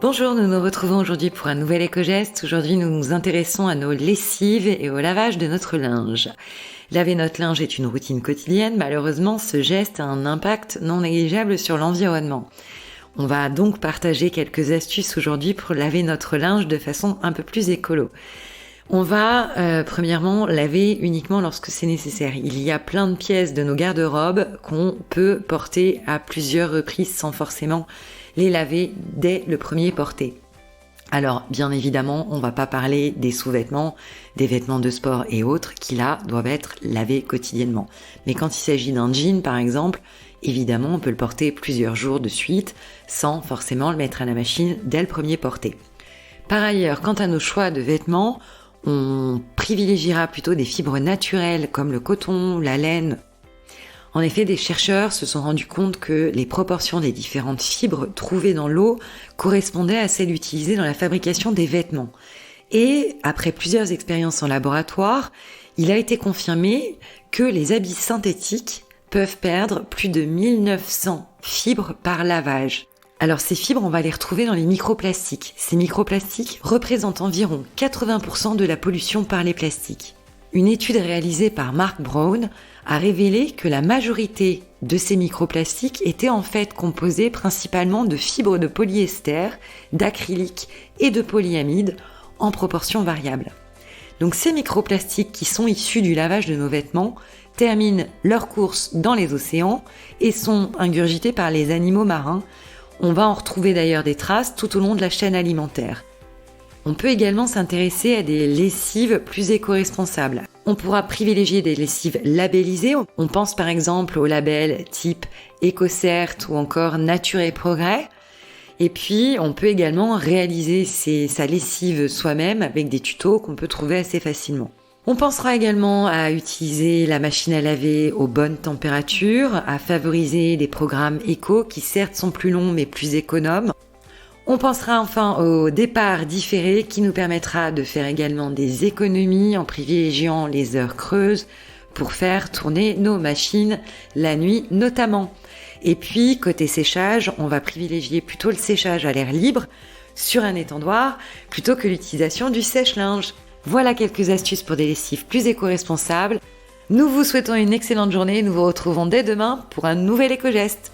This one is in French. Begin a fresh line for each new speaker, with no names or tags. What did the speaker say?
Bonjour, nous nous retrouvons aujourd'hui pour un nouvel éco-geste. Aujourd'hui, nous nous intéressons à nos lessives et au lavage de notre linge. Laver notre linge est une routine quotidienne. Malheureusement, ce geste a un impact non négligeable sur l'environnement. On va donc partager quelques astuces aujourd'hui pour laver notre linge de façon un peu plus écolo. On va premièrement laver uniquement lorsque c'est nécessaire. Il y a plein de pièces de nos garde-robes qu'on peut porter à plusieurs reprises sans forcément les laver dès le premier porté. Alors, bien évidemment, on va pas parler des sous-vêtements, des vêtements de sport et autres qui là doivent être lavés quotidiennement. Mais quand il s'agit d'un jean par exemple, évidemment on peut le porter plusieurs jours de suite sans forcément le mettre à la machine dès le premier porté. Par ailleurs, quant à nos choix de vêtements, on privilégiera plutôt des fibres naturelles comme le coton, la laine. En effet, des chercheurs se sont rendus compte que les proportions des différentes fibres trouvées dans l'eau correspondaient à celles utilisées dans la fabrication des vêtements. Et après plusieurs expériences en laboratoire, il a été confirmé que les habits synthétiques peuvent perdre plus de 1900 fibres par lavage. Alors ces fibres, on va les retrouver dans les microplastiques. Ces microplastiques représentent environ 80% de la pollution par les plastiques. Une étude réalisée par Mark Brown a révélé que la majorité de ces microplastiques étaient en fait composés principalement de fibres de polyester, d'acrylique et de polyamide en proportions variables. Donc ces microplastiques qui sont issus du lavage de nos vêtements terminent leur course dans les océans et sont ingurgités par les animaux marins. On va en retrouver d'ailleurs des traces tout au long de la chaîne alimentaire. On peut également s'intéresser à des lessives plus éco-responsables. On pourra privilégier des lessives labellisées. On pense par exemple aux labels type EcoCert ou encore Nature et Progrès. Et puis, on peut également réaliser sa lessive soi-même avec des tutos qu'on peut trouver assez facilement. On pensera également à utiliser la machine à laver aux bonnes températures, à favoriser des programmes éco qui certes sont plus longs mais plus économes. On pensera enfin au départ différé qui nous permettra de faire également des économies en privilégiant les heures creuses pour faire tourner nos machines la nuit notamment. Et puis côté séchage, on va privilégier plutôt le séchage à l'air libre sur un étendoir plutôt que l'utilisation du sèche-linge. Voilà quelques astuces pour des lessives plus éco-responsables. Nous vous souhaitons une excellente journée et nous vous retrouvons dès demain pour un nouvel éco-geste.